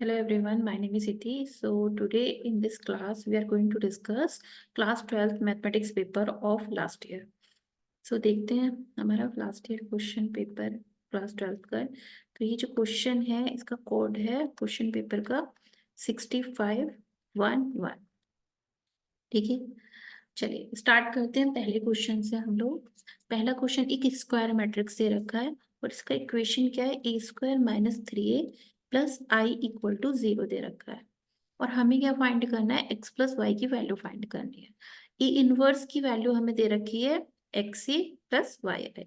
Hello everyone, my name is Iti. So today in this class we are going to discuss class 12th mathematics paper of last year. So देखते हैं हमारा last year question paper class 12th का है। तो ये जो question है इसका कोड है क्वेश्चन पेपर का 6511। ठीक है, चलिए स्टार्ट करते हैं पहले क्वेश्चन से। हम लोग पहला क्वेश्चन एक स्क्वायर मैट्रिक्स दे रखा है और इसका इक्वेशन क्या है, a square minus 3a plus i equal to 0 दे रखा है। और हमें क्या फाइंड करना है, एक्स प्लस वाई की वैल्यू फाइंड करनी है। ए इनवर्स की वैल्यू हमें दे रखी है एक्स ए प्लस वाई आई।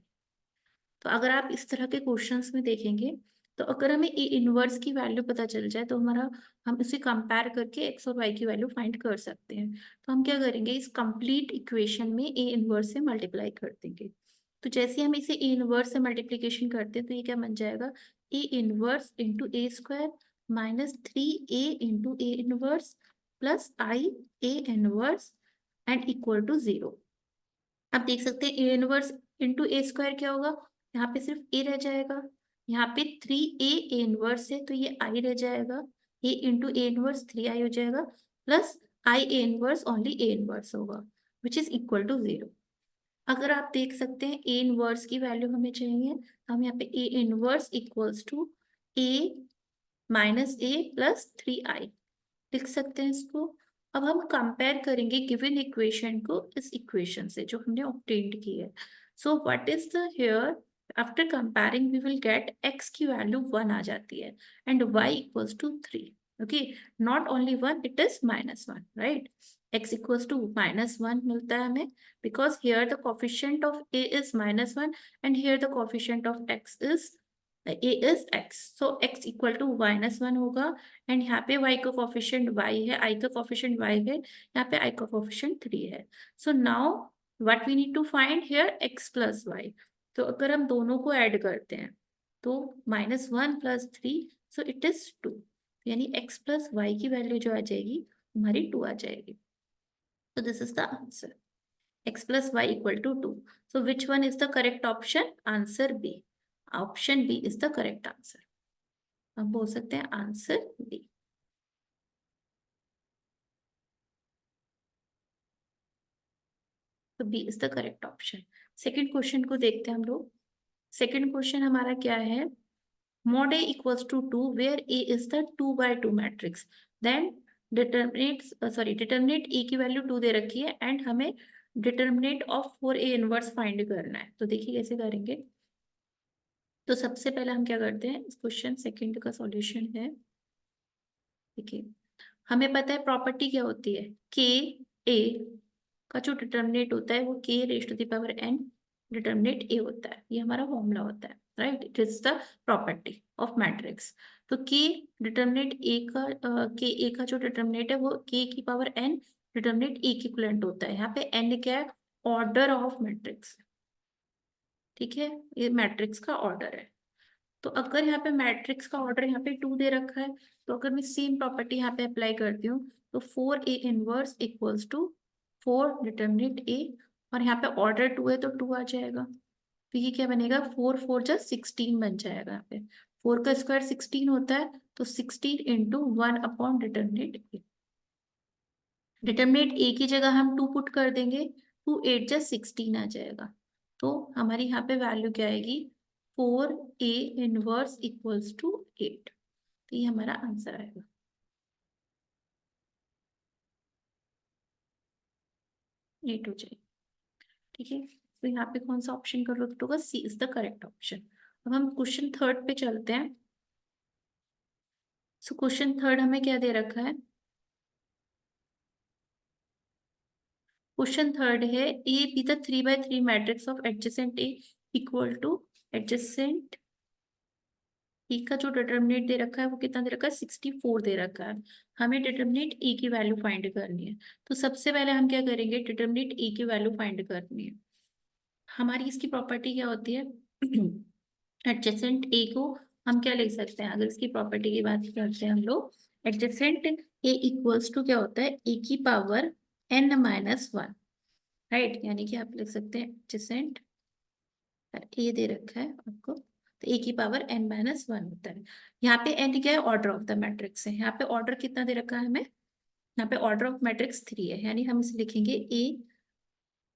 तो अगर आप इस तरह के क्वेश्चंस में देखेंगे तो अगर हमें ए इनवर्स की वैल्यू पता चल जाए तो हम इसे कंपेयर करके एक्स और वाई की वैल्यू फाइंड कर सकते हैं। तो हम क्या करेंगे, इस कंप्लीट इक्वेशन में ए इनवर्स से मल्टीप्लाई कर देंगे। तो जैसे हम इसे ए इनवर्स से मल्टीप्लीकेशन करते हैं तो ये क्या बन जाएगा, A inverse into A square minus 3a into A inverse plus I A inverse and equal to 0। आप देख सकते हैं A inverse into A square क्या होगा, यहाँ पे सिर्फ ए रह जाएगा, यहाँ पे 3a ए इनवर्स है तो ये आई रह जाएगा, ए इंटू ए इनवर्स 3i हो जाएगा plus I A inverse only A inverse होगा विच इज इक्वल टू 0। अगर आप देख सकते हैं ए इनवर्स की वैल्यू हमें चाहिए, तो हम यहाँ पे A inverse equals to A minus A plus 3i लिख सकते हैं इसको। अब हम कंपेयर करेंगे गिवन इक्वेशन को इस इक्वेशन से जो हमने ऑब्टेन्ड की है। So what is the here, after comparing we will get x की वैल्यू 1 आ जाती है and y equals to 3। Okay, not only 1, it is -1, right. x equals to -1 मिलता है हमें because here the coefficient of a is -1 and here the coefficient of x is a is x, so x equal to -1 होगा and यहाँ पे y का coefficient y है, i का coefficient y है, यहाँ पे i का कोफिशिएंट 3 है। So now what we need to find here x plus y। तो अगर हम दोनों को ऐड करते हैं तो -1 प्लस 3, सो इट इज 2, यानी x प्लस y की वैल्यू जो आ जाएगी हमारी 2 आ जाएगी। तो this is the answer, x plus y equal to 2. So which one is the correct option? Answer B. Option B is the correct answer. हम बोल सकते हैं आंसर B. तो B is the correct option. Second question को देखते हैं हम लोग। सेकेंड क्वेश्चन हमारा क्या है, mod A equals to 2 where A is the 2 by 2 matrix. Then determinate A की वैल्यू 2 दे रखी है एंड हमें determinate of 4A inverse find करना है। तो देखिए कैसे करेंगे। तो सबसे पहले हम क्या करते हैं, इस क्वेश्चन सेकंड का सॉल्यूशन है। देखिए हमें पता है प्रॉपर्टी क्या होती है, के ए का जो डिटर्मिनेट होता है वो k raise to the power n determinant a होता है, ये हमारा फॉर्मूला होता है, right. It is the property of matrix. तो के डिटर्मिनेट ए का के ए का जो डिटर्मिनेट है वो के की पावर एन डिटर्मिनेट ए की इक्विवेलेंट होता है। यहाँ पे एन क्या है, ऑर्डर ऑफ मैट्रिक्स, ठीक है, ये मैट्रिक्स का ऑर्डर है। तो अगर यहाँ पे मैट्रिक्स का ऑर्डर यहाँ पे 2 दे रखा है तो अगर मैं सेम प्रॉपर्टी यहाँ पे अप्लाई करती हूँ तो 4A inverse equals to 4 determinant A, और यहाँ पे ऑर्डर 2 है तो 2 आ जाएगा। तो ये क्या बनेगा, 4 4 जा 16 बन जाएगा। यहाँ पे 4 का स्क्वायर 16 होता है तो 16 into 1 upon determinate A। Determinate A की जगह हम 2 पुट कर देंगे, 2 8 जा 16 आ जाएगा। तो हमारी यहाँ पे वैल्यू क्या आएगी, 4A इनवर्स इक्वल्स टू 8। तो ये हमारा आंसर आएगा। एट हो जाएगी, ठीक है। तो यहाँ पे कौन सा ऑप्शन करेक्ट होगा, सी इज द करेक्ट ऑप्शन। अब हम क्वेश्चन थर्ड पे चलते हैं। सो क्वेश्चन थर्ड हमें क्या दे रखा है, क्वेश्चन थर्ड है a be the 3 by 3 matrix of adjacent a equal to adjacent a का जो डिटर्मिनेट दे रखा है वो कितना दे रखा है, 64 दे रखा है। हमें डिटर्मिनेट ए की वैल्यू फाइंड करनी है। तो सबसे पहले हम क्या करेंगे, डिटर्मिनेट ए की वैल्यू फाइंड करनी है। हमारी इसकी प्रॉपर्टी क्या होती है, एडजेसेंट ए को हम क्या लिख सकते हैं, अगर इसकी प्रॉपर्टी की बात करते हैं हम लोग, एडजेसेंट ए इक्वल्स टू क्या होता है, ए की पावर n-1, राइट। यानी कि आप लिख सकते हैं एडजेसेंट ए दे रखा है आपको तो a की पावर n माइनस 1 होता है। यहाँ पे n क्या है, ऑर्डर ऑफ द मैट्रिक्स है। यहाँ पे ऑर्डर कितना दे रखा है हमें, यहाँ पे ऑर्डर ऑफ मैट्रिक्स 3 है, यानी हम इसे लिखेंगे a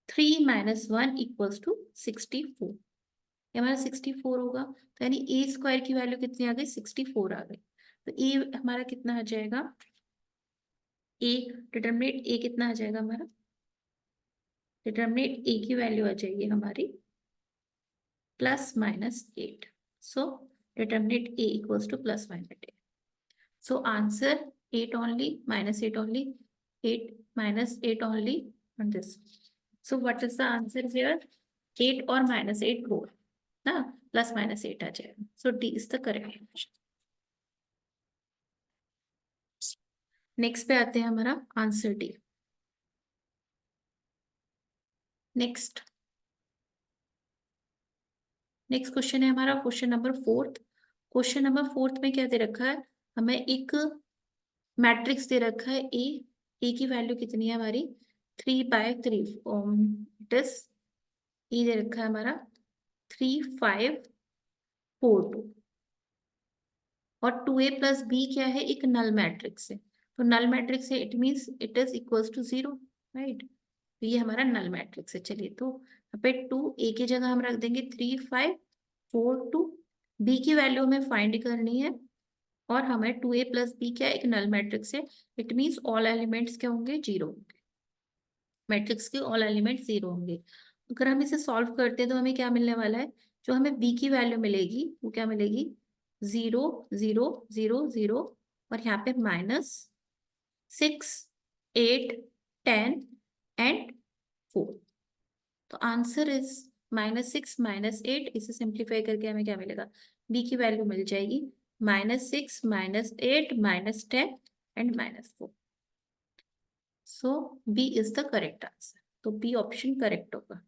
3 माइनस 1 इक्वल्स टू 64। ये हमारा 64 होगा, तो यानी ए स्क्वायर की वैल्यू कितनी आ गई, 64 आ गई। तो ए हमारा कितना आ जाएगा, ए डिटरमिनेट ए कितना आ जाएगा हमारा, डिटरमिनेट ए की वैल्यू आ जाएगी हमारी +-8। So determinant a equals to +-8। So answer 8 only, -8 only, 8 -8 only on this. So what is the answer here? 8 और -8 both ना, +-8 आ जाएगा। So D is the correct answer. Next पे आते हैं हमारा answer D. Next next question है हमारा question number 4। Question number 4 में क्या दे रखा है, हमें एक मैट्रिक्स दे रखा है ए। ए की वैल्यू कितनी है हमारी 3/3। इट इज ए दे रखा है हमारा 3 5 4 2, और 2a + b क्या है, एक नल मैट्रिक्स है। तो नल मैट्रिक्स है, it means it is equals to 0, right. तो ये हमारा नल मैट्रिक्स है। चलिए, तो यहाँ पे 2 a की जगह हम रख देंगे 3 5 4 2। b की वैल्यू हमें फाइंड करनी है, और हमें 2a + b क्या है, एक नल मैट्रिक्स है। इट मीन्स ऑल एलिमेंट्स क्या होंगे, 0 होंगे। मैट्रिक्स के ऑल एलिमेंट 0 होंगे। अगर हम इसे सॉल्व करते हैं तो हमें क्या मिलने वाला है, जो हमें b की वैल्यू मिलेगी वो क्या मिलेगी, 0 0 0 0, और यहाँ पे -6 8 10 एंड 4। तो आंसर इज -6 -8। इसे सिंप्लीफाई करके हमें क्या मिलेगा, b की वैल्यू मिल जाएगी -6 -8 -10 and -4। So B is the correct answer. तो बी ऑप्शन करेक्ट होगा,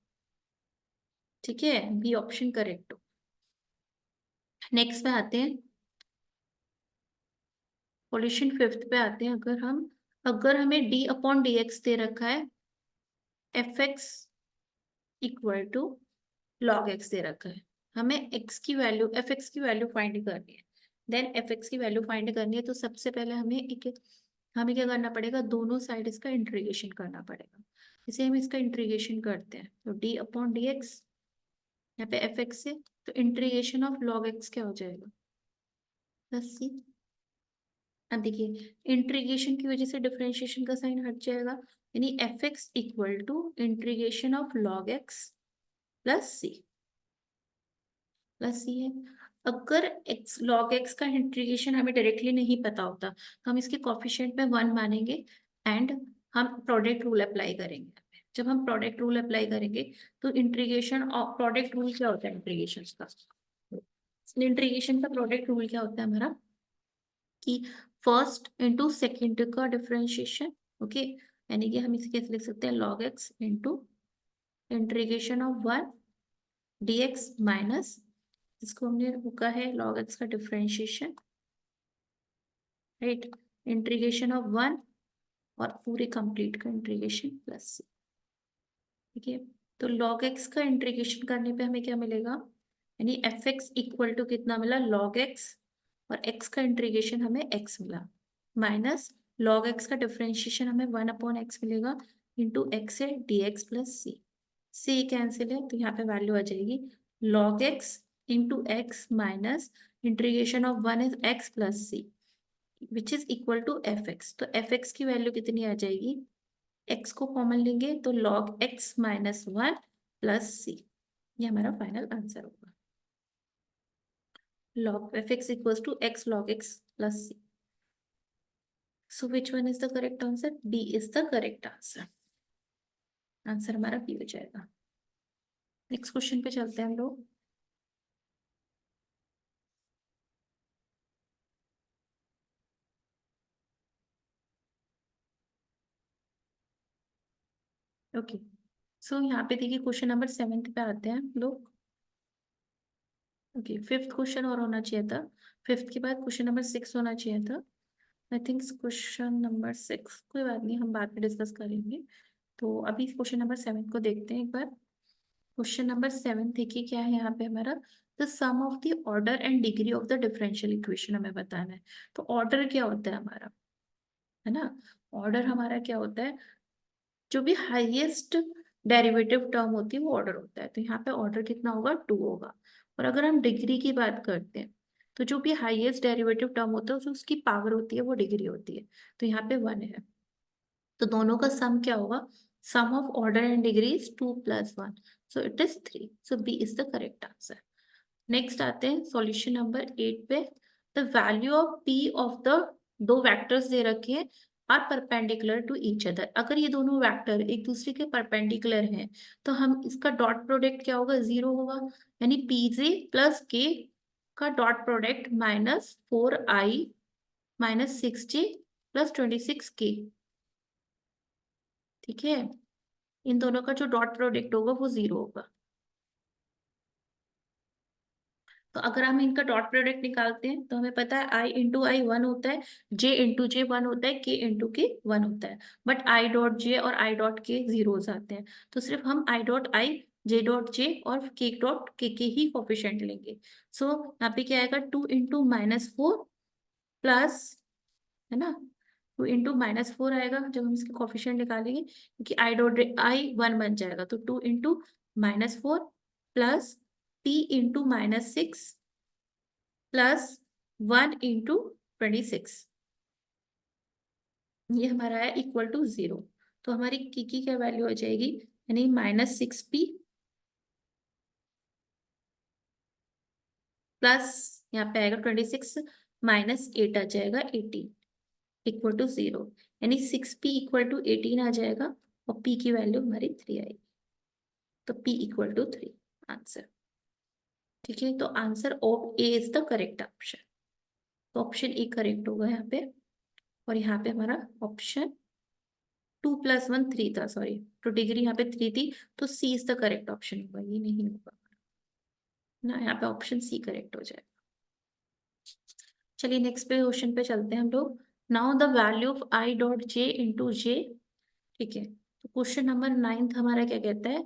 ठीक है, बी ऑप्शन करेक्ट हो। नेक्स्ट पे आते हैं, सॉल्यूशन 5th पे आते हैं। अगर हमें d/dx दे रखा है, fx equal to log x दे रखा है, हमें x की वैल्यू fx की वैल्यू फाइंड करनी है। देन fx की वैल्यू फाइंड करनी है, तो सबसे पहले हमें क्या करना पड़ेगा, दोनों साइड इसका इंटीग्रेशन करना पड़ेगा। इसे हम इसका इंटीग्रेशन करते हैं, तो d/dx यहाँ पे fx से, तो इंटीग्रेशन ऑफ log x क्या हो जाएगा, +c। अब देखिए, इंटीग्रेशन की वजह से डिफरेंशिएशन का साइन हट जाएगा, यानी fx equal to integration of log x plus c है। अगर x log x का इंटीग्रेशन हमें डायरेक्टली नहीं पता होता, तो हम इसके कॉफिशिएंट में 1 मानेंगे, एंड हम प्रोडक्ट रूल अप्लाई करेंगे। जब हम प्रोडक्ट रूल अप्लाई करेंगे, तो इंटीग्रेशन और प्रोडक्ट रूल क्या होता है, इंटीग्रेशन का प्रोडक्ट रूल क्या होता है हमारा, कि फर्स्ट इंटू सेकेंड का डिफरेंशिएशन, ओके। यानी कि हम इसे कैसे लिख सकते हैं, log x into integration of 1 dx minus, इसको हमने रुका है log x का डिफरेंशिएशन, राइट, इंटीग्रेशन ऑफ 1 और पूरे कंप्लीट का इंटीग्रेशन +c, ठीक है। तो log x का इंटीग्रेशन करने पे हमें क्या मिलेगा, यानी fx इक्वल टू कितना मिला, log x, और x का इंटीग्रेशन हमें x मिला, माइनस log x का डिफरेंशिएशन हमें 1/x मिलेगा, इंटू x है dx + c कैंसिल है, तो यहाँ पे वैल्यू आ जाएगी log x into x minus integration of 1 is x + c which is equal to fx। तो fx की वैल्यू कितनी आ जाएगी, x को कॉमन लेंगे तो log x माइनस 1 + c, ये हमारा फाइनल आंसर होगा। log fx equals to x log x + c। So which one is the correct answer? B is the correct answer. Answer हमारा B हो जाएगा। नेक्स्ट क्वेश्चन पे चलते हैं हम लोग। ओके, सो यहाँ पे देखिए क्वेश्चन नंबर 7 पे आते हैं हम लोग। ओके, 5th क्वेश्चन और होना चाहिए था, 5th के बाद क्वेश्चन नंबर 6 होना चाहिए था। आई थिंक क्वेश्चन नंबर 6, कोई बात नहीं, हम बाद में डिस्कस करेंगे। तो अभी क्वेश्चन नंबर 7 को देखते हैं एक बार। क्वेश्चन नंबर 7 देखिए क्या है यहाँ पे हमारा, the the sum of the order and degree of the differential equation हमें बताना है। तो ऑर्डर क्या होता है हमारा, है ना, ऑर्डर हमारा क्या होता है, जो भी हाईएस्ट डेरिवेटिव टर्म होती है वो ऑर्डर होता है। तो यहाँ पे ऑर्डर कितना होगा, 2 होगा। और अगर हम डिग्री की बात करते हैं तो जो भी हाईएस्ट डेरिवेटिव टर्म होता है जो उसकी पावर होती है वो डिग्री होती है। तो यहाँ पे 1 है, तो दोनों का सम क्या होगा, sum of order and degree is 2 + 1, so it is 3। So B is the correct answer. Next आते हैं सॉल्यूशन नंबर 8 पे। The value of p of the, दो वेक्टर्स दे रखे हैं, are perpendicular to each other. अगर ये दोनों वेक्टर एक दूसरे के परपेंडिकुलर हैं तो हम इसका डॉट प्रोडक्ट क्या होगा, 0 होगा। यानी पीजे प्लस के का dot product -4i -6j + 26k, ठीक है। इन दोनों का जो डॉट प्रोडक्ट होगा वो 0 होगा। तो अगर हम इनका डॉट प्रोडक्ट निकालते हैं तो हमें पता है i इंटू आई 1 होता है, j इंटू जे 1 होता है, k इंटू के 1 होता है। बट i डॉट जे और i डॉट के 0 आते हैं, तो सिर्फ हम i dot I, j dot J और k डॉट के ही कोफिशिएंट लेंगे। सो यहाँ पे क्या आएगा, 2 इंटू -4 प्लस, है ना, 2 इंटू -4 आएगा जब हम इसके कोफिशिएंट निकालेंगे, क्योंकि आई डॉट आई 1 बन जाएगा। तो 2 into -4 plus p into -6 plus 1 into 26, ये हमारा है इक्वल टू 0। तो हमारी की क्या वैल्यू आ जाएगी, यानी -6p प्लस यहाँ पे आएगा 26 -8 आ जाएगा 18 इक्वल टू 0। यानी 6p इक्वल टू 18 आ जाएगा और p की वैल्यू हमारी 3 आएगी। तो p इक्वल टू 3 आंसर, ठीक है। तो answer of A is the correct option. तो ऑप्शन ए करेक्ट होगा यहाँ पे। और यहाँ पे हमारा ऑप्शन 2 + 1 3 था, सॉरी, तो डिग्री यहाँ पे 3 थी, तो c is the correct option होगा, ये नहीं होगा ना, यहाँ पे ऑप्शन सी करेक्ट हो जाएगा। चलिए नेक्स्ट पे क्वेश्चन पे चलते हैं हम लोग। Now the value of i dot j into j, ठीक है। तो क्वेश्चन नंबर 9 हमारा क्या कहता है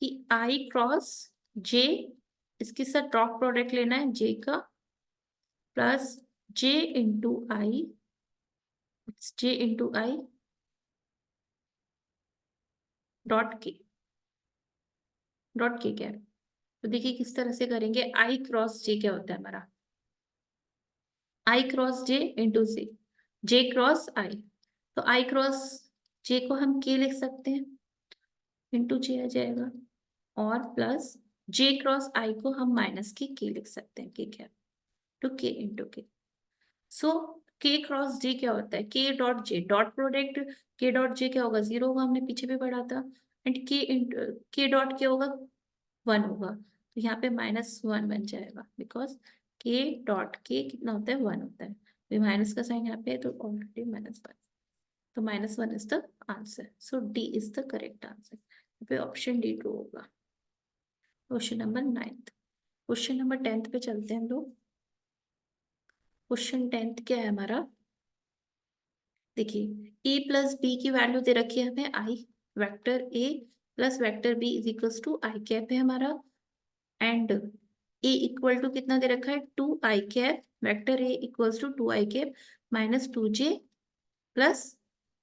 कि आई क्रॉस जे, इसके साथ डॉट प्रोडक्ट लेना है जे का, plus J into I, J into I dot के, डॉट के क्या है। तो देखिए किस तरह से करेंगे, आई क्रॉस जे क्या होता है हमारा, आई क्रॉस जे इंटू जे, जे क्रॉस आई। तो आई क्रॉस जे को हम के लिख सकते हैं, इंटू जे आ जाएगा, और प्लस जे क्रॉस आई को हम माइनस के लिख सकते हैं, के क्या, टू के इंटू के। सो के क्रॉस जे क्या होता है, के डॉट जे, डॉट प्रोडक्ट के डॉट जे क्या होगा, 0 होगा, हमने पीछे भी पढ़ा था। एंड के डॉट क्या होगा, 1 होगा। तो यहाँ पे -1 बन जाएगा, बिकॉज के डॉट के कितना होता है, 1 होता है। तो माइनस का साइन यहाँ पे है तो ऑलरेडी -1, तो -1 is the answer. So D is the correct answer. यहाँ पे ऑप्शन डी ट्रू होगा। Question number 9। क्वेश्चन नंबर 10 पे चलते हैं हम लोग। क्वेश्चन 10 क्या है हमारा, देखिए a प्लस बी की वैल्यू दे रखी है हमें i, vector a plus vector b is equals to i cap है हमारा। एंड a इक्वल टू कितना दे रखा है, 2i cap, vector a equals to 2i cap -2j plus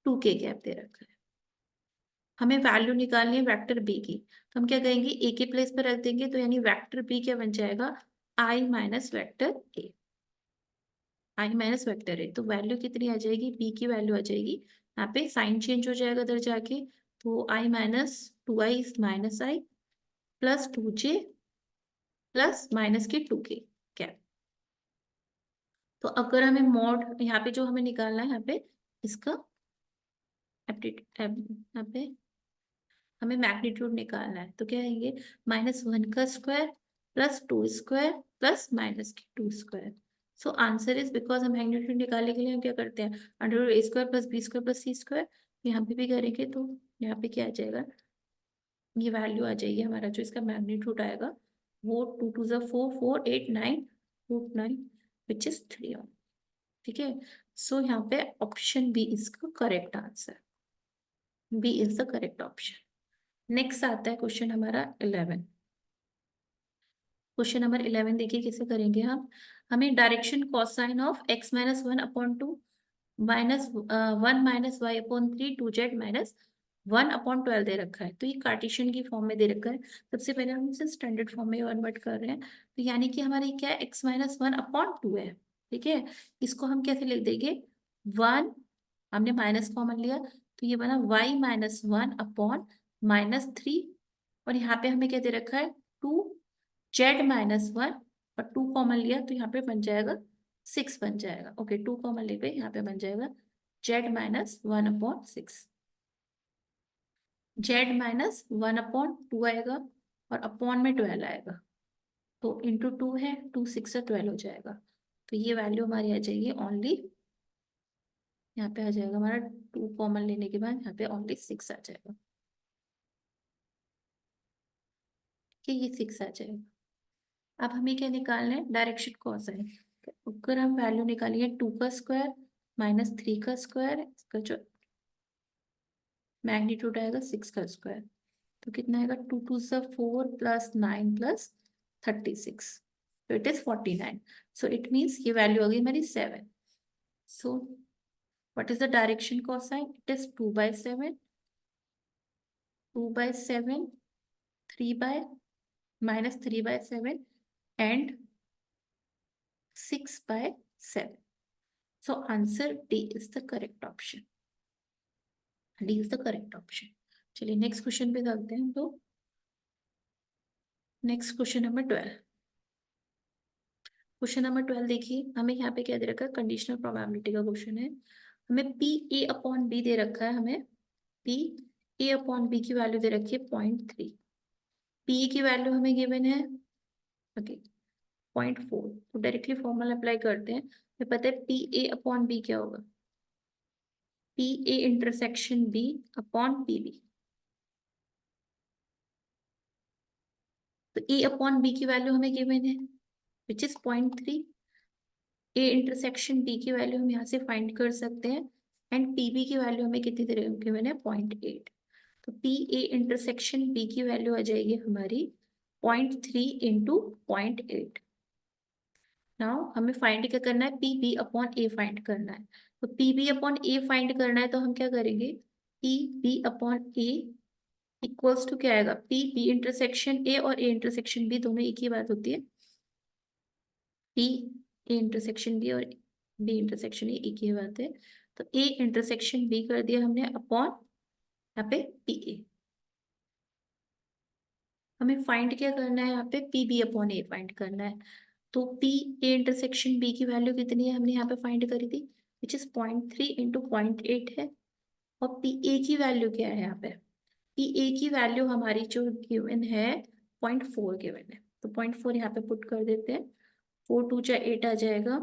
2k cap दे रखा है। हमें वैल्यू निकालनी है वेक्टर b की, तो हम क्या करेंगे, a के प्लेस पर रख देंगे, तो यानी वेक्टर b क्या बन जाएगा, i minus vector a, I minus vector है। तो वैल्यू कितनी आ जाएगी, बी की वैल्यू आ जाएगी, यहाँ पे साइन चेंज हो जाएगा इधर जाके, तो आई -2i -i plus 2j plus minus के 2k क्या। तो अगर हमें मॉड यहाँ पे जो हमें निकालना है, यहाँ पे इसका यहाँ पे हमें मैग्नीट्यूड निकालना है, तो क्या आएंगे, -1 का square plus 2 square plus -2 square. So answer is, because हम मैग्नीट्यूड निकालने के लिए हम क्या करते हैं, √a² + b² + c²। यहाँ पे भी करेंगे तो यहाँ पे क्या आ जाएगा, ये वैल्यू आ जाएगी हमारा, जो इसका मैग्नीट्यूड आएगा वो 2 2 4 4 8 9 √9 विच इज 3, ठीक है। सो यहाँ पे ऑप्शन बी इसका correct answer, B is the correct option. Next आता है क्वेश्चन हमारा 11। क्वेश्चन नंबर 11 देखिए कैसे करेंगे हम। हमें direction cosine of x minus 1/2 minus 1 - y/3 2z minus 1/12 दे रखा है। तो ये कार्टेशियन की फॉर्म में दे रखा है। सबसे पहले हम इसे स्टैंडर्ड फॉर्म में कन्वर्ट कर रहे हैं। तो यानी कि हमारा ये क्या है, x-1/2 है। ठीक है, इसको हम कैसे लिख देंगे, 1, हमने माइनस कॉमन लिया तो ये बना y-1/-3, और यहाँ पे हमें क्या दे रखा है, 2z-1, और 2 कॉमन लिया तो यहाँ पे बन जाएगा 6 बन जाएगा। ओके, 2 कॉमन ले गए, यहाँ पे बन जाएगा z-1/6, z-1/2 आएगा और अपॉन में 12 आएगा। तो इंटू 2 है, 2 6 से 12 हो जाएगा। तो ये वैल्यू हमारी आ जाएगी ओनली, यहाँ पे आ जाएगा हमारा 2 कॉमन लेने के बाद यहाँ पे ओनली 6 आ जाएगा। कि ये 6 आ जाएगा। अब हमें क्या निकालना है, डायरेक्शन कोसाइन। अगर हम वैल्यू निकालिए 2 का स्क्वायर माइनस 3 का स्क्वायर, इसका जो मैग्नीट्यूड आएगा 6 का स्क्वायर, तो कितना आएगा, 2 2 से 4 प्लस 9 प्लस 36, तो it is 49। So it means ये वैल्यू आ गई हमारी 7। सो what is the direction cosine, it is 2/7, 2/7, 3 bye minus 3/7 and 6/7। So answer D is the correct option. D is the correct option. चलिए next question पे चलते हैं हम लोग। Next question number 12। Question number 12 देखिए, हमें यहाँ पे क्या दे रखा है, कंडीशनल प्रोबेबिलिटी का क्वेश्चन है। हमें पी ए अपॉन बी दे रखा है, हमें पी ए अपॉन बी की वैल्यू दे रखी है 0.3, पी की वैल्यू हमें गिवन है ओके 0.4। तो डायरेक्टली फॉर्मूला अप्लाई करते हैं। हमें पता है पी ए अपॉन बी क्या होगा, P A intersection B upon P B. तो ए अपॉन बी की वैल्यू हमें गिवन है which is 0.3, A intersection B की वैल्यू हम यहाँ से फाइंड कर सकते हैं, एंड पी बी की वैल्यू हमें कितनी देर गिवन है 0.8। तो पी ए इंटरसेक्शन बी की वैल्यू आ जाएगी हमारी 0.3 इंटू 0.8। नाउ हमें फाइंड क्या करना है, P B upon A find करना है। तो P B upon A find करना है तो हम क्या करेंगे, P B upon A equals to क्या आएगा, पी बी इंटरसेक्शन ए और ए इंटरसेक्शन बी दोनों एक ही बात होती है, पी ए इंटरसेक्शन बी और बी इंटरसेक्शन ए एक ही बात है। तो ए इंटरसेक्शन बी कर दिया हमने अपॉन यहाँ पे पी ए। हमें फाइंड क्या करना है, यहाँ पे P B upon A find करना है। तो पी ए इंटरसेक्शन बी की वैल्यू कितनी है, हमने यहाँ पे फाइंड करी थी विच इज 0.3 इंटू 0.8 है। और पी ए की वैल्यू क्या है, यहाँ पे पी ए की वैल्यू हमारी जो गिवन है 0.4 गिवन है। तो 0.4 यहाँ पे पुट कर देते हैं, 4 2 जा 8 आ जाएगा,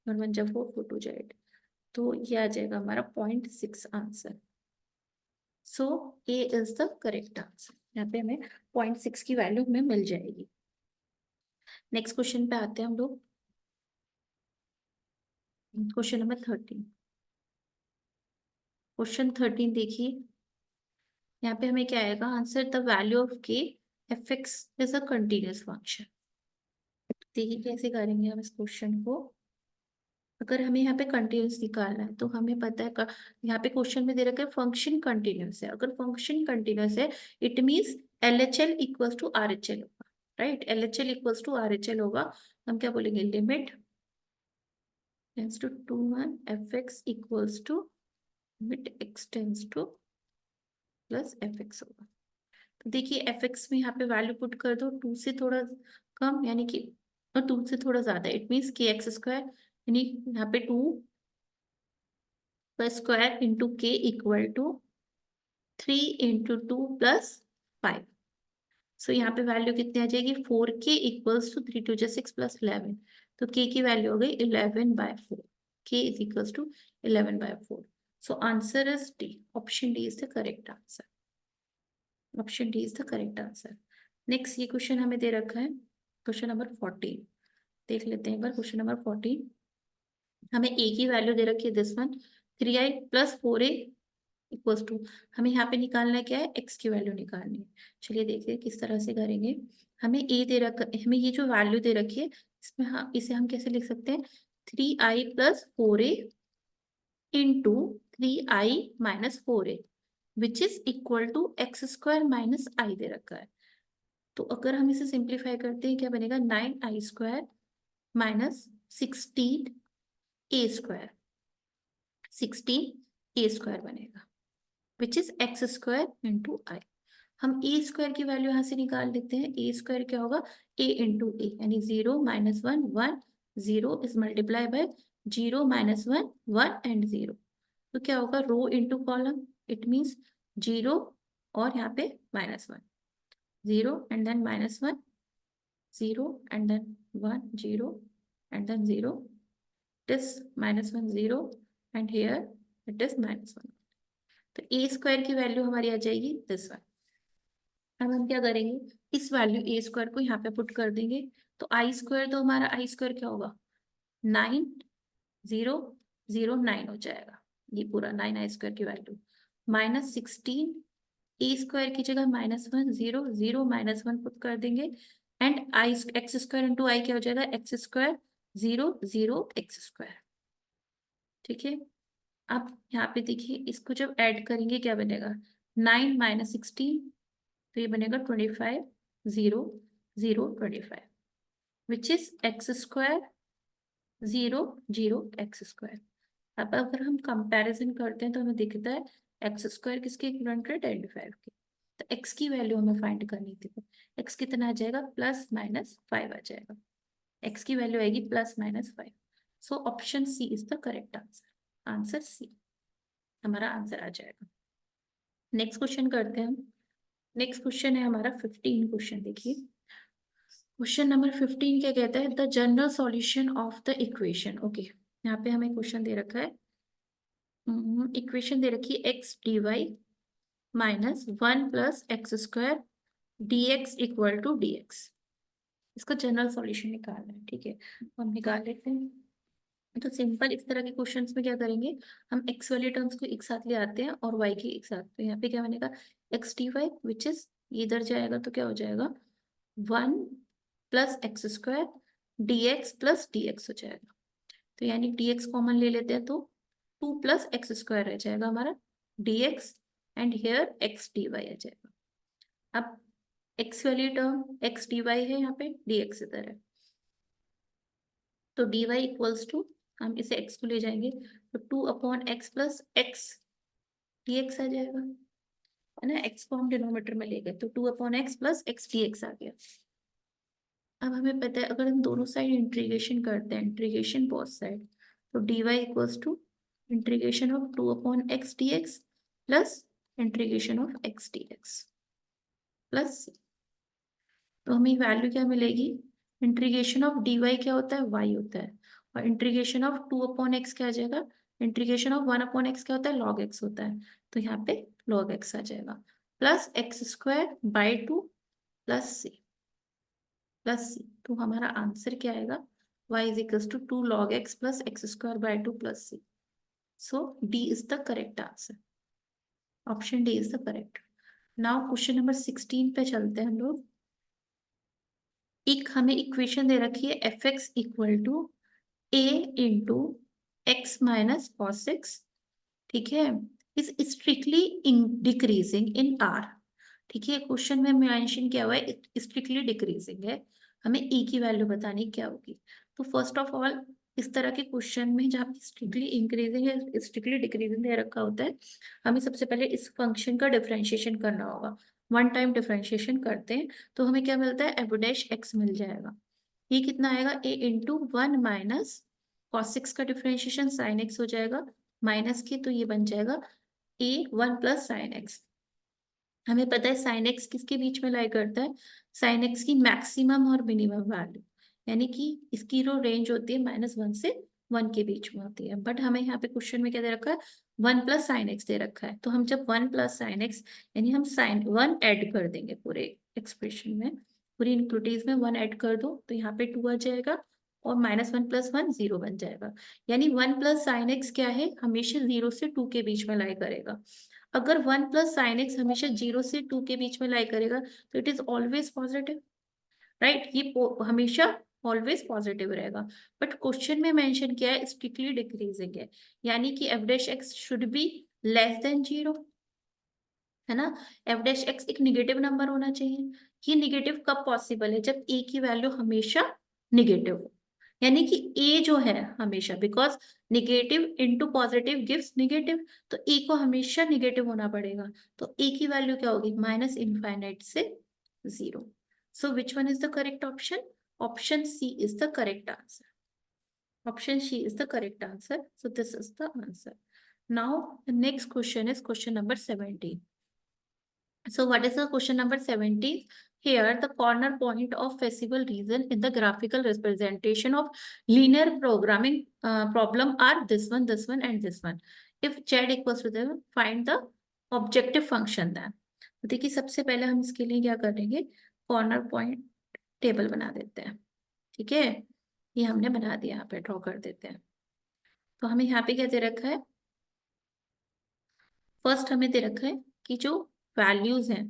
1 1 जा 4 4 2 जा 8, तो ये आ जाएगा हमारा 0.6 answer. So A is the correct answer. यहाँ पे हमें 0.6 की वैल्यू हमें मिल जाएगी। नेक्स्ट क्वेश्चन पे आते हैं हम लोग। Question number 13। क्वेश्चन 13 देखिए, यहाँ पे हमें क्या आएगा आंसर, द वैल्यू ऑफ के F x is a continuous function. देखिए कैसे करेंगे हम इस क्वेश्चन को। अगर हमें यहाँ पे कंटिन्यूस निकालना है तो हमें पता है यहाँ पे क्वेश्चन में दे रखा है फंक्शन कंटिन्यूस है। अगर फंक्शन कंटिन्यूस है it means l h l equals to r h l होगा, right. L h l equals to r h l होगा। हम क्या बोलेंगे, limit tends to 2 1 f x equals to limit x tends to plus f x होगा। तो देखिए F x में यहाँ पे वैल्यू पुट कर दो 2 से थोड़ा कम यानी कि, और 2 से थोड़ा ज्यादा, इट मीन्स के एक्स स्क्वायर, यानी यहाँ पे 2 का स्क्वायर इंटू के इक्वल टू 3 इंटू 2 प्लस 5। सो यहाँ पे वैल्यू कितनी आ जाएगी, 4k इक्वल्स टू 3 2 6 प्लस 11। तो k की वैल्यू हो गई 11/4, k is equals to 11/4। So answer is D, option D is the correct answer. Option D is the correct answer. Next ये क्वेश्चन हमें दे रखा है, क्वेश्चन नंबर 14 देख लेते हैं एक बार। क्वेश्चन नंबर 14 हमें a की वैल्यू दे रखी है this one 3i plus 4a equals to, हमें यहाँ पे निकालना क्या है, एक्स की वैल्यू निकालनी है। चलिए देखिए किस तरह से करेंगे। हमें ए दे रखा, हमें ये जो वैल्यू दे रखी है इसमें इसे हम कैसे लिख सकते हैं, 3i+4a into 3i-4a which is equal to x² - दे रखा है। तो अगर हम इसे सिंप्लीफाई करते हैं क्या बनेगा, 9i² - 16a², 16a² बनेगा विच इज x² इंटू आई। हम ए स्क्वायर की वैल्यू यहाँ से निकाल लेते हैं। ए स्क्वायर क्या होगा, a इंटू ए, यानी 0 - 1 1 0 इज मल्टीप्लाई बाय 0 - 1 1 एंड 0। तो क्या होगा, row into column, it means 0 और यहाँ पे -1, 0 and then -1, 0 and then 1 0 and then 0, it is -1 0 and here it is -1। तो ए स्क्वायर की वैल्यू हमारी आ जाएगी दिस वन। अब हम क्या करेंगे, इस वैल्यू ए स्क्वायर को यहाँ पे पुट कर देंगे। तो आई स्क्वायर, तो हमारा आई स्क्वायर क्या होगा, 9 0 0 9 हो जाएगा, ये पूरा 9i² की वैल्यू, -16 ए स्क्वायर की जगह -1 0 0 -1 पुट कर देंगे एंड आई x² इंटू आई क्या हो जाएगा, x² 0 0 x²। ठीक है, अब यहाँ पे देखिए इसको जब ऐड करेंगे क्या बनेगा, 9 - 16, तो ये बनेगा 25 0 0 25 विच इज x² 0 0 x²। अब अगर हम कंपैरिजन करते हैं तो हमें दिखता है x² किसके इक्विवेलेंट है, 25 के। तो x की वैल्यू हमें फाइंड करनी थी, x कितना आ जाएगा, +-5 आ जाएगा, x की वैल्यू आएगी +-5। So option C is the correct answer, answer C हमारा आंसर आ जाएगा। नेक्स्ट क्वेश्चन करते हैं हम। नेक्स्ट क्वेश्चन है हमारा 15 क्वेश्चन। देखिए क्वेश्चन नंबर 15 क्या कहता है, the general solution of the equation. Okay, यहाँ पे हमें क्वेश्चन दे रखा है, इक्वेशन दे रखी है x dy -1 + x² dx equal to dx। इसका जनरल सॉल्यूशन निकालना है, ठीक है, तो हम निकाल लेते हैं। तो सिंपल इस तरह के क्वेश्चंस में क्या करेंगे, हम x वाले टर्म्स को एक साथ ले आते हैं और y के एक साथ। तो यहाँ पे क्या बनेगा, x dy विच इज इधर जाएगा तो क्या हो जाएगा, 1 + x² dx + dx हो जाएगा। तो यानी dx कॉमन ले लेते हैं तो 2 + x² रह जाएगा हमारा dx and here x dy आ जाएगा। अब x वाली टर्म x dy है, यहाँ पे dx इधर है, तो dy इक्वल्स टू, हम इसे x को ले जाएंगे तो 2/x + x dx आ जाएगा, है ना। x को हम डिनोमिनेटर में ले गए तो 2/x + x dx आ गया। अब हमें पता है अगर हम दोनों साइड इंटीग्रेशन करते हैं, इंटीग्रेशन बोथ साइड, तो dy equals to integration of 2/x dx plus integration of x dx plus, तो हमें वैल्यू क्या मिलेगी, इंटीग्रेशन ऑफ dy क्या होता है, y होता है, और इंटीग्रेशन ऑफ 2/x क्या आ जाएगा, इंटीग्रेशन ऑफ 1/x क्या होता है, log x होता है, तो यहाँ पे log x आ जाएगा, plus x²/2 plus c plus c। तो हमारा आंसर क्या आएगा, y = 2 log x + x²/2 plus c। So d is the correct answer, option D is the correct. Now question number 16 पे चलते हैं हम लोग। एक हमें इक्वेशन दे रखी है fx equal to a into x minus cos x, ठीक है, is strictly decreasing in r। ठीक है, क्वेश्चन में मेंशन किया हुआ है स्ट्रिक्टली डिक्रीजिंग है, हमें e की वैल्यू बतानी क्या होगी। तो फर्स्ट ऑफ ऑल इस तरह के क्वेश्चन में जहाँ पे स्ट्रिक्टली इंक्रीजिंग है स्ट्रिक्टली डिक्रीजिंग दे रखा होता है, हमें सबसे पहले इस फंक्शन का डिफरेंशिएशन करना होगा। वन टाइम डिफरेंशिएशन करते हैं तो हमें क्या मिलता है, f' मिल जाएगा। ये कितना आएगा, a into 1 minus cos x का डिफरेंशिएशन sin x हो जाएगा माइनस के, तो ये बन जाएगा a 1 + sin x। हमें पता है sin x किसके बीच में लाई करता है, sin x की मैक्सिमम और मिनिमम वैल्यू, यानी कि इसकी जो रेंज होती है -1 से 1 के बीच में होती है। बट हमें यहाँ पे क्वेश्चन में क्या दे रखा है, 1 + sin x दे रखा है, तो हम जब 1 + sin x यानी हम sin 1 ऐड कर देंगे पूरे एक्सप्रेशन में, पूरी इनक्लूडिव में 1 ऐड कर दो तो यहाँ पे 2 आ जाएगा और -1 + 1 0 बन जाएगा। यानी 1 + sin x क्या है, हमेशा 0 से 2 के बीच में लाई करेगा। अगर 1 + sin x हमेशा 0 से 2 के बीच में लाई करेगा तो it is always positive, right. ये हमेशा ऑलवेज पॉजिटिव रहेगा। बट क्वेश्चन में मेंशन किया है स्ट्रिक्टली डिक्रीजिंग है, यानी कि F dash x should be less than 0, है ना। एफ डैश एक्स एक निगेटिव नंबर होना चाहिए। ये निगेटिव कब पॉसिबल है, जब ए की वैल्यू हमेशा निगेटिव हो, यानी कि ए जो है हमेशा, because negative into positive gives negative, तो ए को हमेशा निगेटिव होना पड़ेगा। तो ए की वैल्यू क्या होगी, माइनस इनफाइनाइट से 0। So which one is the correct option, option C is the correct answer, option C is the correct answer. So this is the answer. Now the next question is question number 17. So what is the question number 17? Here the corner point of feasible reason in the graphical representation of linear programming problem are this one and this one. If z equals to the, find the objective function then. तो देखिए सबसे पहले हम इसके लिए क्या करेंगे, corner point table बना देते हैं, ठीक है। ये हमने बना दिया, यहाँ पे ड्रॉ कर देते हैं। तो हमें यहाँ पे क्या दे रखा है, फर्स्ट हमें दे रखा है कि जो वैल्यूज हैं,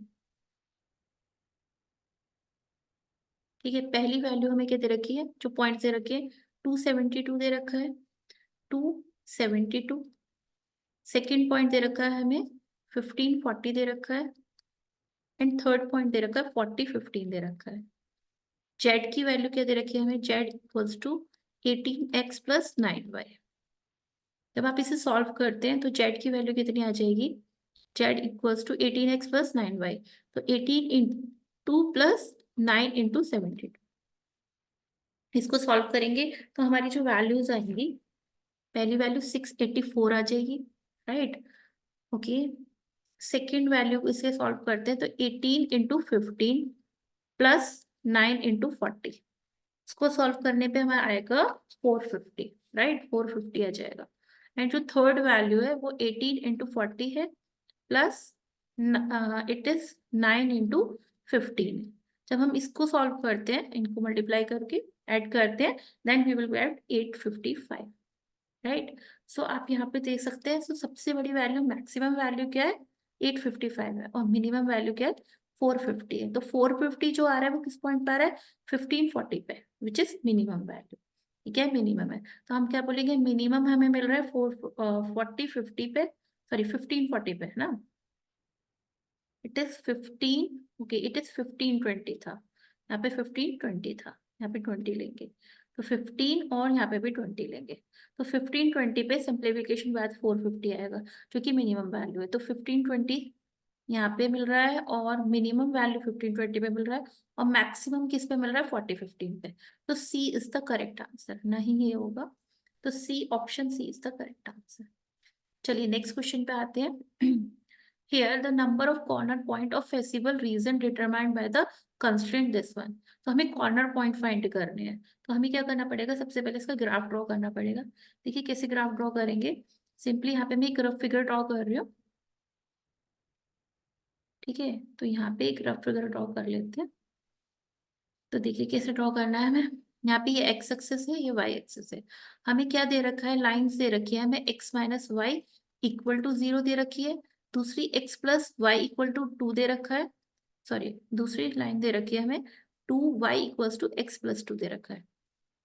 ठीक है, पहली वैल्यू हमें क्या दे रखी है, जो पॉइंट दे रखे हैं 272 दे रखा है, 272। सेकेंड पॉइंट दे रखा है हमें 1540 दे रखा है, एंड थर्ड पॉइंट दे रखा है 4015 दे रखा है। जेड की वैल्यू क्या दे रखी है हमें, Z equals to 18x + 9y। जब आप इसे सॉल्व करते हैं तो जेड की वैल्यू कितनी आ जाएगी, Z equals to 18x + 9y, तो 18 इंटू प्लस 9 इंटू 72। इसको सॉल्व करेंगे तो हमारी जो वैल्यूज आएंगी, पहली वैल्यू 684 आ जाएगी, राइट, ओके। सेकेंड वैल्यू को इसे सॉल्व करते हैं तो 18 इंटू 15 प्लस 9 इंटू 40, इसको सॉल्व करने पे हमारा आएगा 450, राइट, 450 आ जाएगा। एंड जो थर्ड वैल्यू है वो 18 इंटू 40 है, प्लस इट इज 9 इंटू 15। जब हम इसको सॉल्व करते हैं, इनको मल्टीप्लाई करके ऐड करते हैं, then we will get 855, right. So आप यहाँ पे देख सकते हैं, सो सबसे बड़ी वैल्यू, मैक्सिमम वैल्यू क्या है, 855 है, और मिनिमम वैल्यू क्या है, 450 है। तो 450 जो आ रहा है वो किस पॉइंट पे आ रहा है, 1540 पे, विच इज मिनिमम वैल्यू, ठीक है, मिनिमम है। तो हम क्या बोलेंगे, मिनिमम हमें मिल रहा है 440 पे, सॉरी 1540 पे, है ना। It is 15, okay, it is 1520 था, यहाँ पे 1520 था, यहाँ पे 20 लेंगे, तो 15 और यहाँ पे भी 20 लेंगे, तो 1520 पे सिंप्लीफिकेशन बाद 450 आएगा, जो कि मिनिमम वैल्यू है। तो 1520 यहाँ पे मिल रहा है, और मिनिमम वैल्यू 1520 पे मिल रहा है, और मैक्सिमम किस पे मिल रहा है, 4015 पे। तो c is the correct answer, नहीं ये होगा, तो c, option C is the correct answer. चलिए नेक्स्ट क्वेश्चन पे आते हैं। Here the number of corner point of feasible region determined by the constraint this one। तो हमें कॉर्नर पॉइंट फाइंड करने हैं, तो हमें क्या करना पड़ेगा, सबसे पहले इसका ग्राफ ड्रॉ करना पड़ेगा। देखिए कैसे ग्राफ ड्रॉ करेंगे, सिंपली यहाँ पे मैं एक रफ फिगर ड्रॉ कर रही हूँ, ठीक है। तो यहाँ पे एक रफ फिगर ड्रॉ कर लेते हैं। तो देखिए कैसे ड्रॉ करना है हमें, यहाँ पे ये एक्स एक्सिस है, ये वाई एक्सिस है। हमें क्या दे रखा है, लाइंस दे रखी है हमें, x minus Y equal to 0 दे रखी है, दूसरी x plus Y equal to 2 दे रखा है, सॉरी दूसरी लाइन दे रखी है हमें 2y equals to x plus 2 दे रखा है।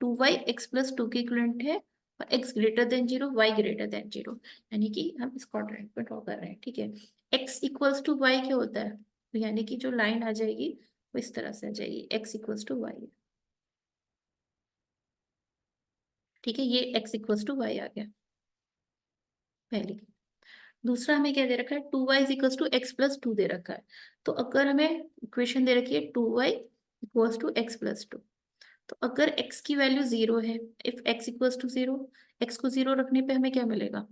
2y x प्लस 2 के इक्विवेलेंट है, और x greater than 0, y greater than 0, यानी कि हम इस क्वाड्रेंट पे ड्रॉ कर रहे हैं, ठीक है। x इक्वल्स टू y क्या होता है, तो यानी कि जो लाइन आ जाएगी वो इस तरह से आ जाएगी, x इक्वल्स टू y, ठीक है, ये x इक्वल्स टू y आ गया पहली। दूसरा हमें क्या दे रखा है, 2y equals to x plus 2 दे रखा है। तो अगर हमें इक्वेशन दे रखी है 2y equals to x plus 2, तो अगर x की वैल्यू 0 है, if x equals to 0, x को 0 रखने पे हमें क्या मिलेगा,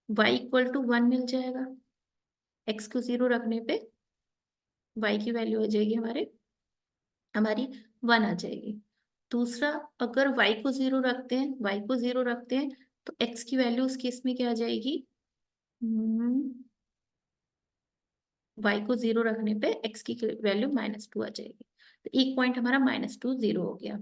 y इक्वल टू 1 मिल जाएगा। x को 0 रखने पे y की वैल्यू आ जाएगी हमारी 1 आ जाएगी। दूसरा, अगर y को 0 रखते हैं, y को 0 रखते हैं, तो x की वैल्यू उस केस में क्या आ जाएगी, y को 0 रखने पे x की वैल्यू -2 आ जाएगी। तो एक पॉइंट हमारा -2 0 हो गया।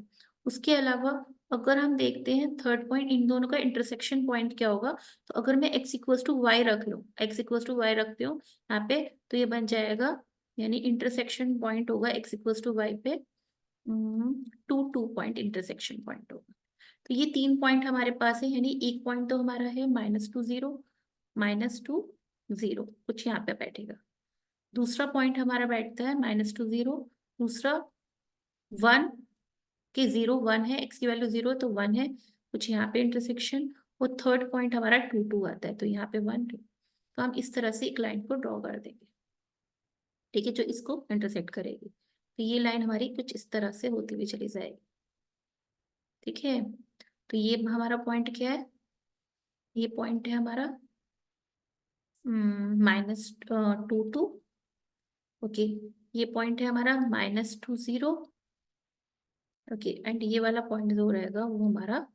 उसके अलावा अगर हम देखते हैं थर्ड पॉइंट, इन दोनों का इंटरसेक्शन पॉइंट क्या होगा, तो अगर मैं x इक्वल्स टू वाई रख लूँ, x इक्वल्स टू वाई रखती हूँ यहाँ पे, तो ये बन जाएगा, यानी इंटरसेक्शन पॉइंट होगा x इक्वल्स टू वाई पे, टू पॉइंट इंटरसेक्शन पॉइंट होगा। तो ये 3 पॉइंट हमारे पास है, यानी एक पॉइंट तो हमारा है -2 0 कुछ यहाँ पे बैठेगा। दूसरा पॉइंट हमारा बैठता है -2 0, दूसरा 1 के 0 1 है, x की वैल्यू 0 तो 1 है, कुछ यहाँ पे इंटरसेक्शन, और थर्ड पॉइंट हमारा 2 आता है, तो यहाँ पे 1 2। तो हम इस तरह से एक लाइन को ड्रॉ कर देंगे, ठीक है, जो इसको इंटरसेक्ट करेगी। तो ये लाइन हमारी कुछ इस तरह से होती हुई चली जाएगी, ठीक है। तो ये हमारा पॉइंट क्या है, ये पॉइंट है हमारा -2 2, ओके। ये पॉइंट है हमारा -2 0, ओके। एंड ये वाला पॉइंट जो रहेगा वो हमारा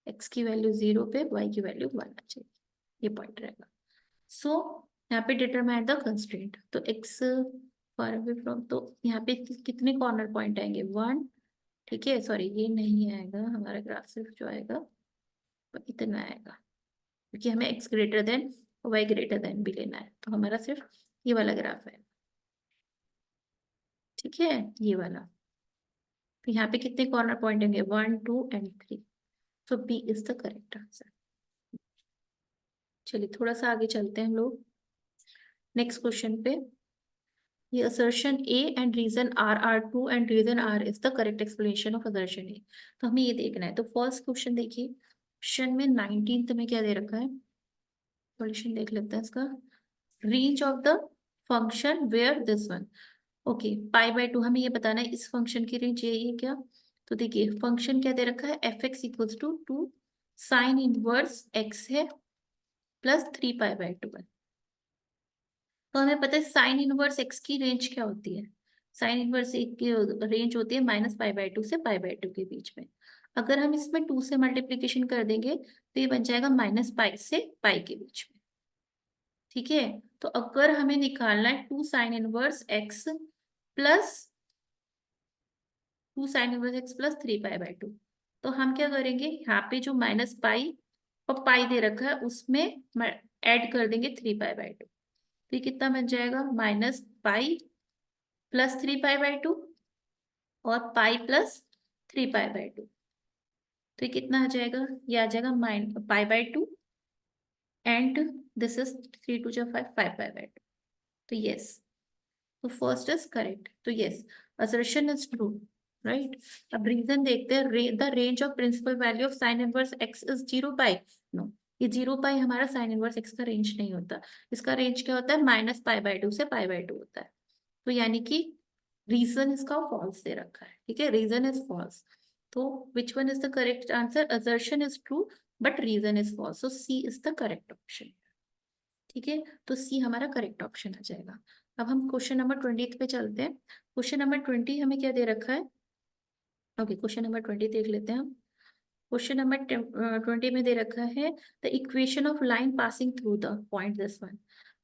x की वैल्यू 0 पे, y की वैल्यू 1 आ जाएगी, ये पॉइंट रहेगा। सो यहाँ पे डिटरमाइन द कंस्ट्रेंट, तो x फार अवे फ्रॉम, तो यहाँ पे कितने कॉर्नर पॉइंट आएंगे, 1, ठीक है, सॉरी ये नहीं आएगा हमारा ग्राफ, सिर्फ जो आएगा वो इतना आएगा, क्योंकि हमें x greater than y greater than भी लेना है, तो हमारा सिर्फ ये वाला ग्राफ है, ठीक है, ये वाला। तो यहाँ पे कितने कॉर्नर पॉइंट होंगे, 1 2 and 3, so B is the correct answer. चलिए थोड़ा सा आगे चलते हैं हम लोग नेक्स्ट क्वेश्चन पे। ये assertion A and reason R are true and reason R is the correct explanation of assertion A। तो हमें ये देखना है, तो फर्स्ट क्वेश्चन देखिए, क्वेश्चन में 19th में क्या दे रखा है, सॉल्यूशन देख लेते हैं इसका। Range of the function where this one, okay, π/2 हमें ये बताना है इस फंक्शन की रेंज यही है क्या। तो देखिए फंक्शन क्या दे रखा है, f(x) equals to 2 sine inverse x है प्लस 3π/2 है। तो हमें पता है साइन इनवर्स x की रेंज क्या होती है, साइन इनवर्स एक की रेंज होती है -π/2 से π/2 के बीच में। अगर हम इसमें 2 से मल्टीप्लीकेशन कर देंगे तो ये बन जाएगा -π से π के बीच में, ठीक है। तो अगर हमें निकालना है 2 साइन इनवर्स x प्लस 3π/2, तो हम क्या करेंगे, यहाँ पे जो -π और पाई दे रखा है उसमें ऐड कर देंगे 3π/2, तो ये कितना बन जाएगा, -π प्लस 3π/2 और पाई प्लस 3π/2, तो ये कितना आ जाएगा, ये आ जाएगा π/2 एंड दिस इज 3 2 5 5π/2, तो यस, तो फर्स्ट इज करेक्ट, तो yes assertion is true, right. अब रीजन देखते हैं, the range of principal value of sine inverse x is 0π, no, ये 0π हमारा साइन इनवर्स x का रेंज नहीं होता, इसका रेंज क्या होता है, -π/2 से π/2 होता है, तो यानी कि रीजन इसका फॉल्स दे रखा है, ठीक है, रीजन इज फॉल्स। तो which one is the correct answer, assertion is true but reason is false, so c is the correct option, ठीक है, तो सी हमारा करेक्ट ऑप्शन आ जाएगा। अब हम क्वेश्चन नंबर 20 पे चलते हैं। क्वेश्चन नंबर 20 हमें क्या दे रखा है, ओके, क्वेश्चन नंबर 20 देख लेते हैं हम। क्वेश्चन नंबर 20 में दे रखा है the equation of line passing through the point this one,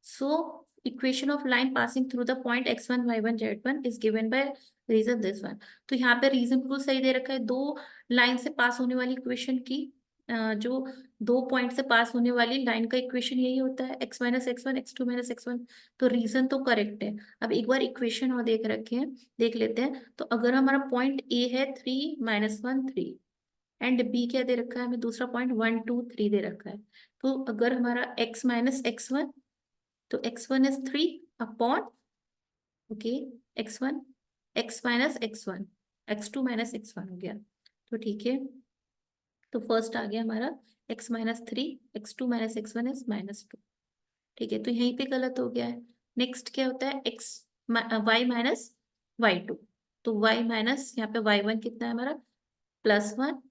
so equation of line passing through the point x1 y1 z1 is given by reason this one. तो यहाँ पे रीजन बिल्कुल सही दे रखा है, दो लाइन से पास होने वाली इक्वेशन की जो दो पॉइंट से पास होने वाली लाइन का इक्वेशन यही होता है, x minus x1 x2 minus x1, तो रीजन तो करेक्ट है। अब एक बार इक्वेशन और देख लेते हैं, तो अगर हमारा पॉइंट ए है 3 -1 3 एंड बी क्या दे रखा है हमें, दूसरा पॉइंट 1 2 3 दे रखा है, तो अगर हमारा x माइनस x1, तो x1 is 3 upon, okay, x1 x minus x1 x2 minus x1 हो गया, तो ठीक है, तो फर्स्ट आ गया हमारा x-3 x2 minus x1 is -2, ठीक है, तो यहीं पे गलत हो गया है। नेक्स्ट क्या होता है, y माइनस y2, तो y माइनस यहाँ पे y1 कितना है हमारा +1,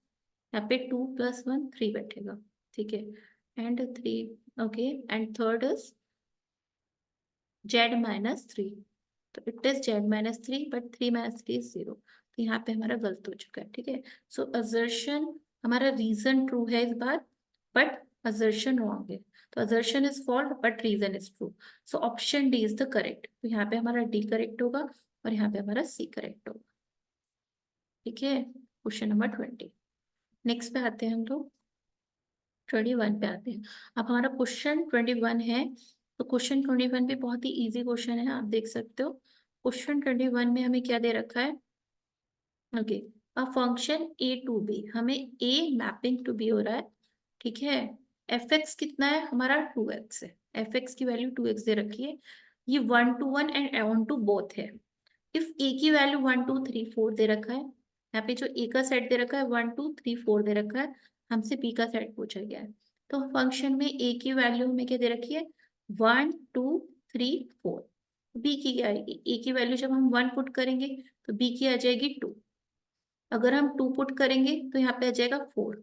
यहाँ पे 2 + 1 3 बैठेगा, ठीक है, and 3, okay, and third is z-3, तो it is z-3 but 3 - 3 is 0, तो यहाँ पे हमारा गलत हो चुका है, ठीक है। सो असर्शन हमारा रीजन ट्रू है इस बार बट असर्शन रॉन्ग है, तो assertion is false but reason is true, so option D is the correct, तो यहाँ पे हमारा डी करेक्ट होगा और यहाँ पे हमारा सी करेक्ट होगा, ठीक है। क्वेश्चन नंबर 20, नेक्स्ट पे आते हैं हम लोग, 21 पे आते हैं। अब हमारा क्वेश्चन 21 है, तो क्वेश्चन 21 भी बहुत ही इजी क्वेश्चन है, आप देख सकते हो। क्वेश्चन 21 में हमें क्या दे रखा है, okay, uh function A to B, हमें ए मैपिंग टू बी हो रहा है, ठीक है। एफ एक्स कितना है हमारा, 2x है, एफ एक्स की वैल्यू 2x दे रखी है। ये 1 to 1 and onto both है। इफ ए की वैल्यू 1 2 3 4 दे रखा है, यहाँ पे जो ए का सेट दे रखा है 1 2 3 4 दे रखा है, हमसे बी का सेट पूछा गया है। तो फंक्शन में ए की वैल्यू हमें क्या दे रखी है, 1 2 3 4। बी की क्या आएगी, ए की वैल्यू जब हम 1 पुट करेंगे तो बी की आ जाएगी 2। अगर हम 2 पुट करेंगे तो यहाँ पे आ जाएगा 4,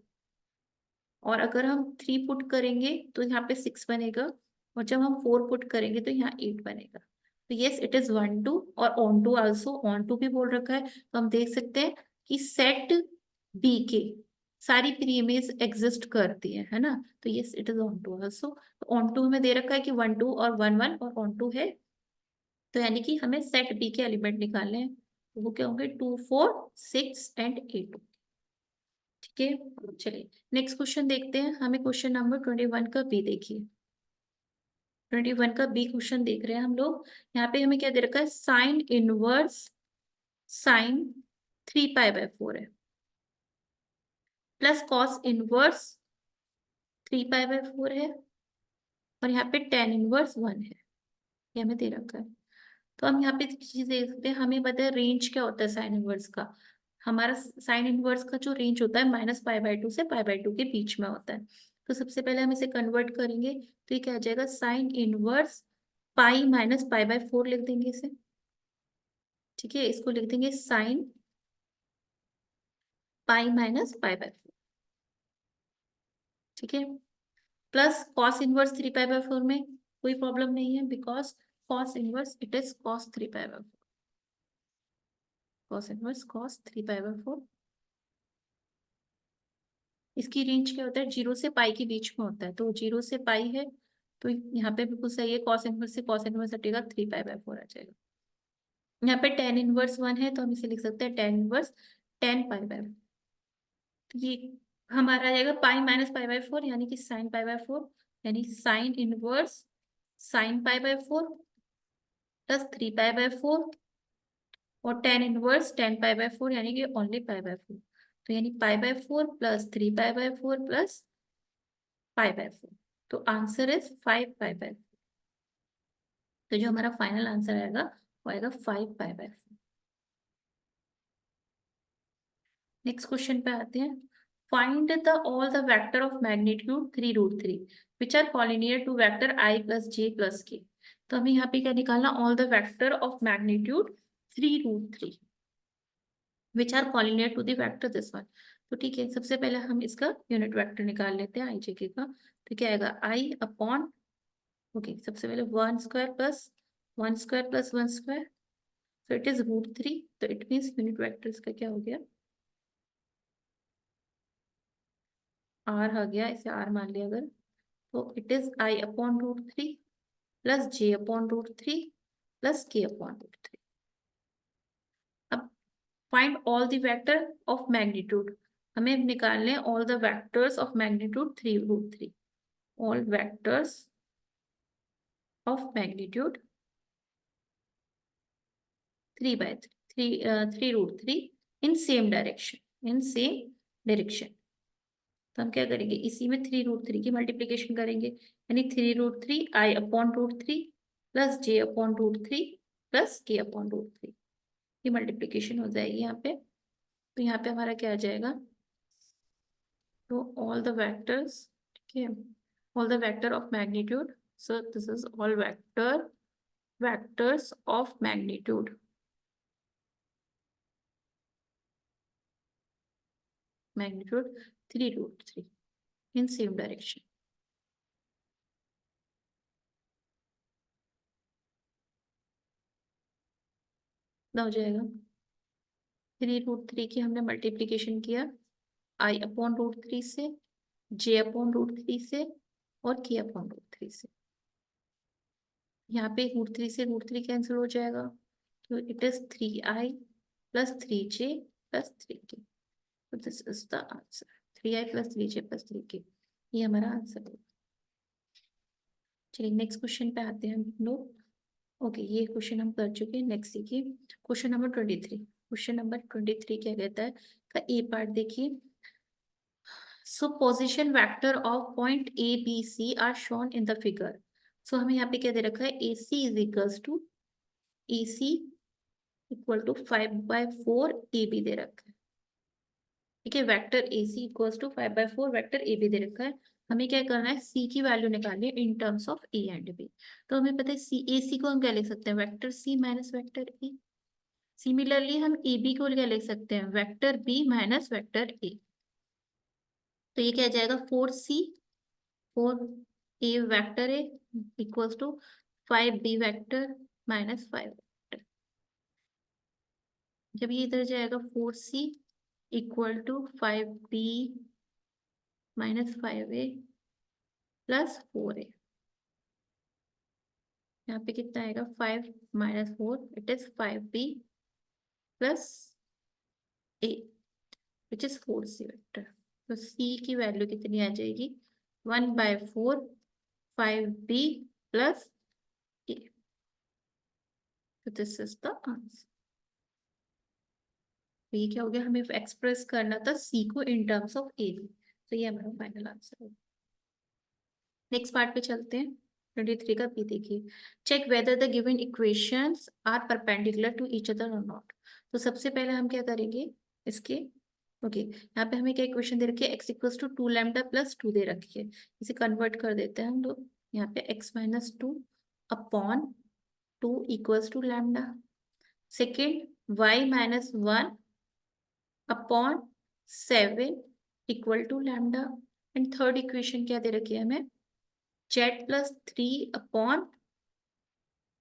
और अगर हम 3 पुट करेंगे तो यहाँ पे 6 बनेगा, और जब हम 4 पुट करेंगे तो यहाँ 8 बनेगा। तो यस इट इज 1 2, और onto also, onto भी बोल रखा है, तो हम देख सकते हैं कि सेट बी के सारी प्री इमेज एग्जिस्ट करती है ना, तो yes it is onto also. तो ऑन टू हमें दे रखा है कि 1 2 और 1 1, और ऑन टू है, तो यानी कि हमें सेट बी के एलिमेंट निकालने हैं, तो वो क्या होंगे, 2 4 6 एंड 8। ठीक है, चलिए नेक्स्ट क्वेश्चन देखते हैं। हमें क्वेश्चन नंबर 21 का बी देखिए, 21 का बी क्वेश्चन देख रहे हैं हम लोग। यहाँ पे हमें क्या दे रखा है, sine inverse sine 3 pi by 4 है, plus cos inverse 3 pi by 4 है, और यहाँ पे टेन इनवर्स 1 है, ये हमें दे रखा है। तो हम यहाँ पे चीज देख सकते हैं, हमें पता है रेंज क्या होता है साइन इनवर्स का। हमारा साइन इनवर्स का जो रेंज होता है -π/2 से π/2 के बीच में होता है। तो सबसे पहले हम इसे कन्वर्ट करेंगे, तो ये क्या आ जाएगा, साइन इनवर्स पाई माइनस π/4 लिख देंगे इसे, ठीक है। इसको लिख देंगे साइन पाई माइनस π/4, ठीक है। Plus cos inverse 3 pi by 4 में कोई प्रॉब्लम नहीं है, because cos inverse it is cos 3 pi by 4, cos inverse cos 3 pi by 4। इसकी रेंज क्या होता है, 0 से π के बीच में होता है, तो 0 से π है, तो यहाँ पे बिल्कुल सही है, कॉस इनवर्स से कॉस इनवर्स हटेगा, 3 पाई बाय 4 आ जाएगा। यहाँ पे टेन इनवर्स 1 है, तो हम इसे लिख सकते हैं टेन इनवर्स 10 पाई बाय 4। तो ये हमारा आ जाएगा π - π/4, यानी कि sin π/4, यानी sine inverse sin π/4 plus 3 pi by 4, और टेन इनवर्स 10 पाई बाय 4, यानी कि ओनली π/4। तो यानी π/4 प्लस 3 पाई बाय 4 प्लस π/4, तो आंसर इज 5 पाई बाय 4। तो जो हमारा फाइनल आंसर आएगा वो आएगा 5 पाई बाय 4। नेक्स्ट क्वेश्चन पे आते हैं। Find the all the vector of magnitude 3√3 which are collinear to vector I plus J plus K। तो हमें यहाँ पे क्या निकालना, all the vector of magnitude 3√3 which are collinear to the vector this one. तो ठीक है, सबसे पहले हम इसका यूनिट वेक्टर निकाल लेते हैं IJK का। तो क्या आएगा, I अपॉन, ओके, सबसे पहले 1 square plus 1 square, so it is √3, तो इट मीन्स यूनिट वेक्टर इसका क्या हो गया, R आ गया, इसे R मान लिया अगर, तो it is I upon √3 plus J upon √3 plus K upon √3। अब find all the vector of magnitude, हमें निकालने all the vectors of magnitude 3√3, all vectors of magnitude 3/3 in same direction, in same direction. तो हम क्या करेंगे, इसी में 3√3 की मल्टीप्लीकेशन करेंगे, यानी 3√3 I upon √3 plus J upon √3 plus K upon √3 की मल्टीप्लीकेशन हो जाएगी यहाँ पे। तो यहाँ पे हमारा क्या आ जाएगा, तो ऑल द वेक्टर्स, ठीक है, all the vector of magnitude, so this is all vectors of magnitude 3√3 in same direction. ना हो जाएगा, 3√3 की हमने मल्टीप्लीकेशन किया I अपॉन √3 से, J अपॉन √3 से, और K अपॉन √3 से। यहाँ पे √3 से √3 कैंसिल हो जाएगा, तो it is 3I plus 3J plus 3K। This is the answer, 3i plus 3j plus 3k, ये हमारा आंसर होगा। चलिए नेक्स्ट क्वेश्चन पे आते हैं हम लोग। ओके, ये क्वेश्चन हम कर चुके हैं। नेक्स्ट देखिए क्वेश्चन नंबर 23। क्वेश्चन नंबर 23 क्या कहता है का ए पार्ट देखिए। So position vector of point a b c are shown in the figure. So हमें यहाँ पे क्या दे रखा है, a c is equals to a c equal to 5/4 a b दे रखा है। ठीक है, vector a c equals to 5/4 vector a b दे रखा है। हमें क्या करना है, सी की वैल्यू निकालनी है in terms of A and B. तो हमें पता है सी ए सी को हम क्या लिख सकते हैं, vector C minus vector A. Similarly हम ए बी को क्या लिख सकते हैं, vector B minus vector A. तो ये क्या आ जाएगा, 4c 4a vector A equals to 5b vector minus 5 vector. जब ये इधर जाएगा 4c equal to 5b minus 5a plus 4a। यहाँ पे कितना आएगा, 5 minus 4 it is 5b plus a which is 4c vector. तो c की वैल्यू कितनी आ जाएगी, 1/4 5b प्लस a। तो दिस इज द आंसर। तो ये क्या हो गया, हमें एक्सप्रेस करना था सी को in terms of A B. तो ये हमारा फाइनल आंसर होगा। नेक्स्ट पार्ट पे चलते हैं। 23 का बी देखिए, check whether the given equations are perpendicular to each other और नॉट। तो सबसे पहले हम क्या करेंगे इसके, ओके यहाँ पे हमें क्या इक्वेशन दे रखी है, x equals to 2 lambda plus 2 दे रखी है। इसे कन्वर्ट कर देते हैं हम लोग। यहाँ पे x minus 2 upon 2 equals to lambda. Second y minus 1 upon 7 equal to lambda. And third equation क्या दे रखी है हमें, z plus 3 upon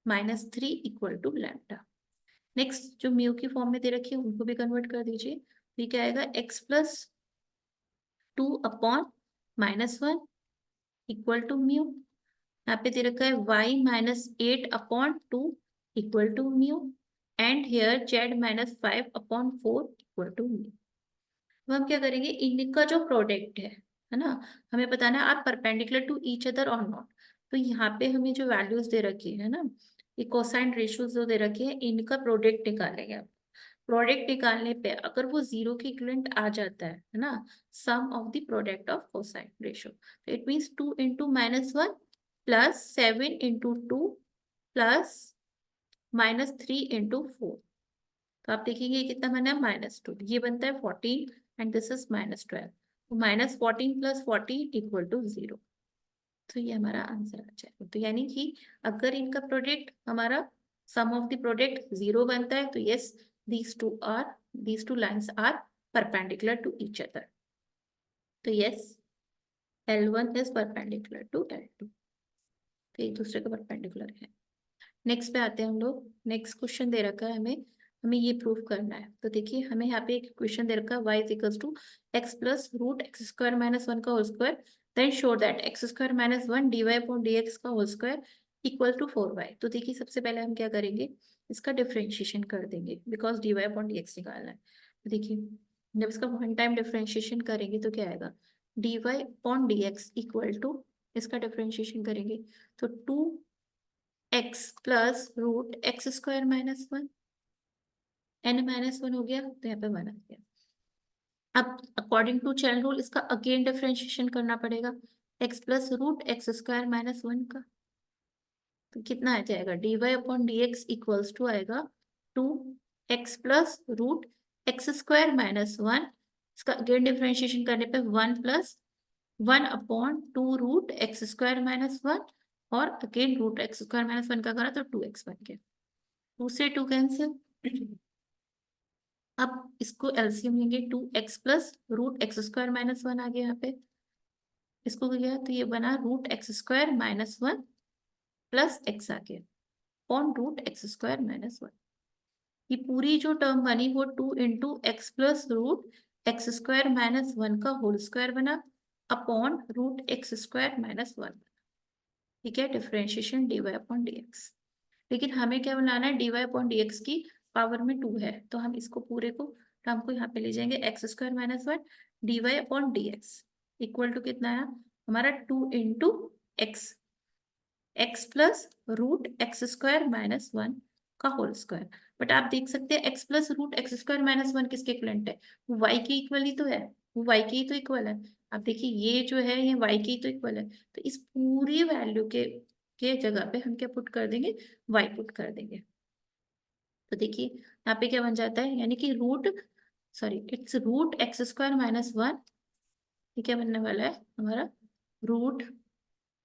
minus 3 equal to lambda. Next जो म्यू की फॉर्म में दे रखी है उनको भी कन्वर्ट कर दीजिए। तो ये क्या आएगा, x plus 2 upon minus 1 equal to mu. यहाँ पे दे रखा है y minus 8 upon 2 equal to mu. And here z minus 5 upon 4 equal to mu. तो हम क्या करेंगे, इनका जो प्रोडक्ट है ना, हमें बताना है are perpendicular to each other और नॉट। तो यहाँ पे हमें जो वैल्यूज दे रखी है ना, ये कोसाइन रेशियोज जो दे रखी है, इनका प्रोडक्ट निकालेंगे। प्रोडक्ट निकालने पे अगर वो जीरो के इक्विवेलेंट आ जाता है ना, sum of the product of cosine ratio, तो it means 2 into minus 1 plus 7 into 2 plus minus 3 into 4। तो आप देखेंगे कितना बना है, -2, ये बनता है 14 एंड दिस इज -12। तो -14 प्लस 14 इक्वल टू 0। तो ये हमारा आंसर आ जाएगा। तो यानी कि अगर इनका प्रोडक्ट हमारा सम ऑफ द प्रोडक्ट 0 बनता है तो yes these two lines are perpendicular to each other। तो yes L1 is perpendicular to L2, तो एक दूसरे का परपेंडिकुलर है। नेक्स्ट पे आते हैं हम लोग। नेक्स्ट क्वेश्चन दे रखा है हमें, हमें ये प्रूव करना है। तो देखिए हमें यहाँ पे एक क्वेश्चन दे रखा है y is equals to x plus root x square minus 1 का whole square then show that x square minus 1 dy upon dx का whole square equal to 4y। तो देखिए सबसे पहले हम क्या करेंगे, इसका डिफरेंशिएशन कर देंगे बिकॉज dy अपॉन dx निकालना है। तो देखिए जब इसका वन टाइम डिफरेंशिएशन करेंगे तो क्या आएगा, dy upon dx equal to, इसका डिफरेंशिएशन करेंगे तो 2x plus root x square minus 1, n minus 1 हो गया तो यहाँ पे 1 आ गया। अब अकॉर्डिंग टू चैन रूल इसका अगेन डिफरेंशिएशन करना पड़ेगा, x plus root x square minus 1 का। तो कितना आ जाएगा, dy upon D X equals to आएगा 2x plus root x square minus 1। इसका अगेन डिफरेंशिएशन करने पे 1 plus 1 upon 2 root x square minus 1 और again root x square minus 1 का करा तो 2x बन गया। 2 से 2 कैंसिल। अब इसको एलसीएम लेंगे, 2x plus root x square minus 1 आ गया यहाँ पे। इसको गया तो ये बना root x square minus 1 plus x आ गया upon root x square minus 1। ये पूरी जो टर्म बनी वो 2 into x plus root x square minus 1 का होल स्क्वायर बना upon root x square minus 1। ठीक है, डिफरेंशिएशन dy अपॉन dx। लेकिन हमें क्या बनाना है, dy अपॉन dx की पावर में 2 है तो हम इसको पूरे को टर्म को यहाँ पे ले जाएंगे, X square minus 1 D Y upon D X equal to कितना आया हमारा 2 into X, X plus root x square minus 1 का होल स्क्वायर। बट आप देख सकते हैं X plus root x square minus 1 किसके इक्वलेंट है, वो वाई के इक्वल ही तो है, वो वाई के ही तो इक्वल है। आप देखिए ये जो है ये वाई के ही तो इक्वल है, तो इस पूरी वैल्यू के जगह पे हम क्या पुट कर देंगे, वाई पुट कर देंगे। तो देखिए यहाँ पे क्या बन जाता है, यानी कि it's root x square minus 1, ये क्या बनने वाला है हमारा root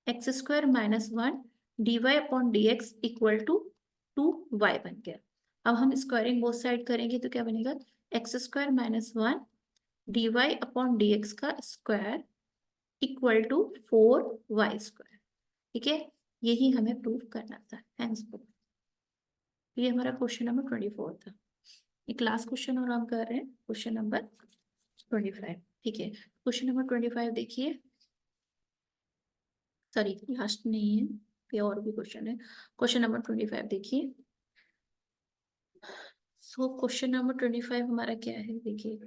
x square minus 1 D Y upon D X equal to 2y बन गया। अब हम स्क्वायरिंग बोथ साइड करेंगे तो क्या बनेगा, x square minus 1 D Y upon D x का square equal to 4y square. ठीक है, यही हमें प्रूव करना था, हेंस प्रूफ। ये हमारा क्वेश्चन नंबर 24 था। एक लास्ट क्वेश्चन और हम कर रहे हैं, क्वेश्चन नंबर 25। ठीक है, क्वेश्चन नंबर 25 देखिए, सॉरी लास्ट नहीं है, ये और भी क्वेश्चन है। क्वेश्चन नंबर 25 देखिए। सो क्वेश्चन नंबर 25 हमारा क्या है, देखिए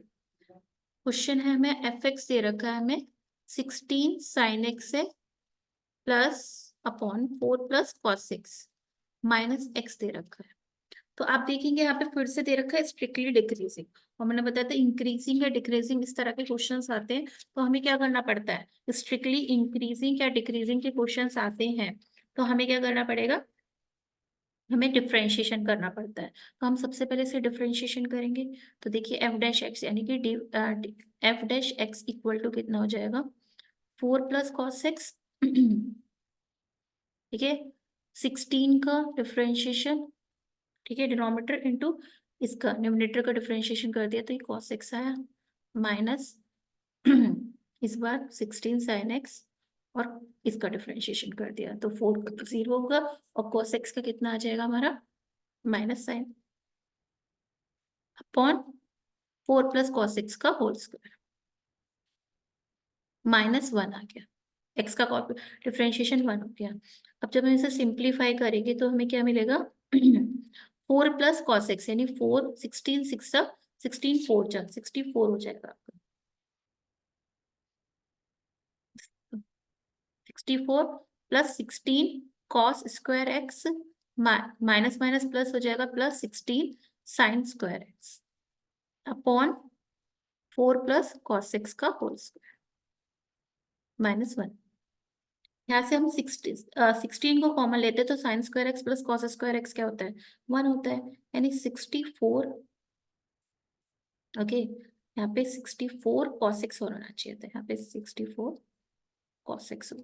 क्वेश्चन है हमें एफ एक्स दे रखा है हमें 16 साइन एक्स है plus upon 4 plus cos x minus x दे रखा है। तो आप देखेंगे यहाँ पे फिर से दे रखा है स्ट्रिक्टली डिक्रीजिंग, और मैंने बताया था इंक्रीजिंग या डिक्रीजिंग इस तरह के क्वेश्चंस आते हैं तो हमें क्या करना पड़ता है, स्ट्रिक्टली इंक्रीजिंग या डिक्रीजिंग के क्वेश्चंस आते हैं तो हमें क्या करना पड़ेगा, हमें डिफ्रेंशिएशन करना पड़ता है। तो हम सबसे पहले से डिफ्रेंशिएशन करेंगे। तो देखिए एफ डैश एक्स यानी कि F dash X equal to कितना हो जाएगा 4 प्लस कॉस एक्स, ठीक है 16 का डिफ्रेंशिएशन, ठीक है डिनोमिनेटर इंटू इसका न्यूमरेटर का डिफरेंशिएशन कर दिया तो ये cos x आया माइनस इस बार 16 sin x और इसका डिफरेंशिएशन कर दिया तो 4 0 होगा और cos x का कितना आ जाएगा हमारा minus sine upon 4 plus cos x का होल स्क्वायर माइनस 1 आ गया, x का डिफरेंशिएशन 1 हो गया। अब जब हम इसे सिंप्लीफाई करेंगे तो हमें क्या मिलेगा 4 प्लस कॉस एक्स यानी 4 16 6 16 4 जा 64 हो जाएगा आपका 64 plus 16 cos square x minus minus plus हो जाएगा plus 16 sine square x upon 4 plus cos x का होल स्क्वायर माइनस 1। यहाँ से हम 16 को कॉमन लेते हैं तो sine square x plus cos square x क्या होता है 1 होता है, यानी 64, ओके यहाँ पे 64 cos x होना चाहिए था, यहाँ पे 64 cos x हो,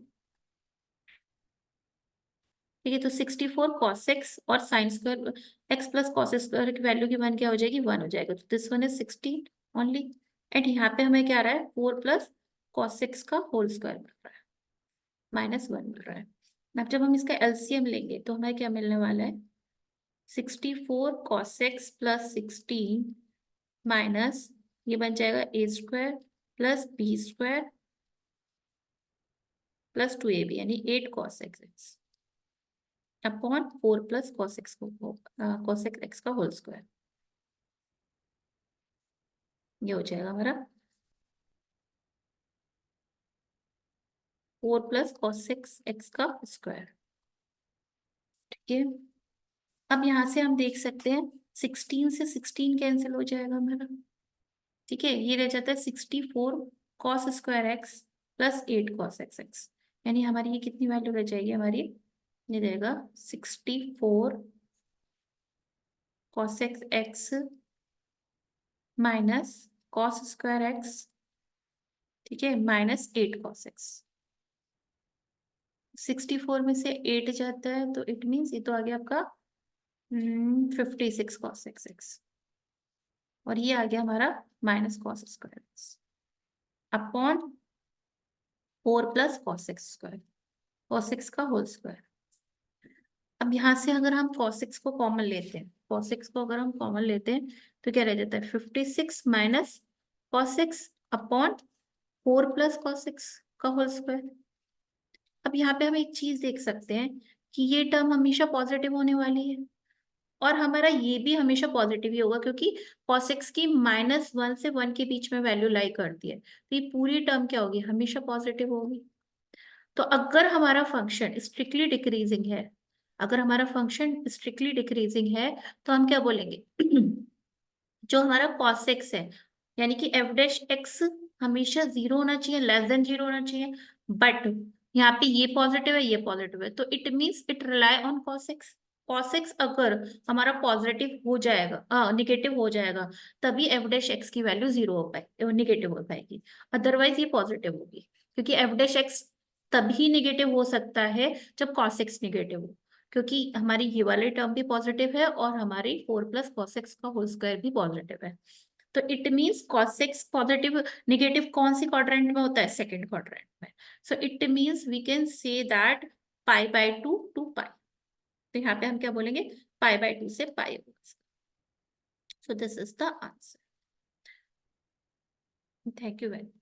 ठीक है। तो 64 cos x और sine square x plus cos square की वैल्यू की वन क्या हो जाएगी 1 हो जाएगा, तो this one is 16 only. And यहाँ पे हमें क्या आ रहा है 4 प्लस कॉस एक्स का होल स्क्वायर मिल रहा है माइनस 1 मिल रहा है। अब जब हम इसका एलसीएम लेंगे तो हमें क्या मिलने वाला है 64 cos x प्लस 16 माइनस ये बन जाएगा a square plus b square plus 2ab यानी 8 cos x upon 4 plus cos x cos x का होल स्क्वायर, ये हो जाएगा हमारा 4 प्लस cos x का स्क्वायर, ठीक है। अब यहाँ से हम देख सकते हैं 16 से 16 कैंसिल हो जाएगा हमारा, ठीक है, ये रह जाता है 64 cos square x plus 8 cos x, यानी हमारी ये कितनी वैल्यू रह जाएगी हमारी, ये रहेगा 64 cos x minus cos square x, ठीक है माइनस 8 cos x। 64 में से 8 जाता है तो इट मीन्स ये तो आ गया आपका 56 cos x और ये आ गया हमारा minus cos square x upon 4 plus cos x square cos x का होल स्क्वायर। अब यहाँ से अगर हम cos x को कॉमन लेते हैं, cos x को अगर हम कॉमन लेते हैं तो क्या रह जाता है 56 minus cos x upon 4 plus cos x का होल स्क्वायर। अब यहाँ पे हम एक चीज देख सकते हैं कि ये टर्म हमेशा पॉजिटिव होने वाली है, और हमारा ये भी हमेशा पॉजिटिव ही होगा, क्योंकि cos x की -1 से 1 के बीच में वैल्यू लाई करती है, तो ये पूरी टर्म क्या होगी, हमेशा पॉजिटिव होगी। तो अगर हमारा फंक्शन स्ट्रिक्टली डिक्रीजिंग है, अगर हमारा फंक्शन स्ट्रिक्टली डिक्रीजिंग है, तो हम क्या बोलेंगे जो हमारा cos x है, यानी कि f डैश x हमेशा 0 होना चाहिए, लेस देन 0 होना चाहिए, बट यहाँ पे ये पॉजिटिव है, ये पॉजिटिव है, तो it means it rely on cos x। cos x अगर हमारा पॉजिटिव हो जाएगा, निगेटिव हो जाएगा, तभी f डैश x की वैल्यू 0 हो पाएगी, निगेटिव हो पाएगी, अदरवाइज ये पॉजिटिव होगी, क्योंकि f डैश x तभी निगेटिव हो सकता है जब cos x निगेटिव हो, क्योंकि हमारी ये वाले टर्म भी पॉजिटिव है और हमारी 4 + cos x का होल स्क्वायर भी पॉजिटिव है। तो it means cos x positive negative कौन सी क्वाड्रेंट में होता है, सेकंड क्वाड्रेंट में। So it means we can say that π/2 to pi, तो यहाँ पे हम क्या बोलेंगे, π/2 से पाई होगा। So this is the answer. Thank you very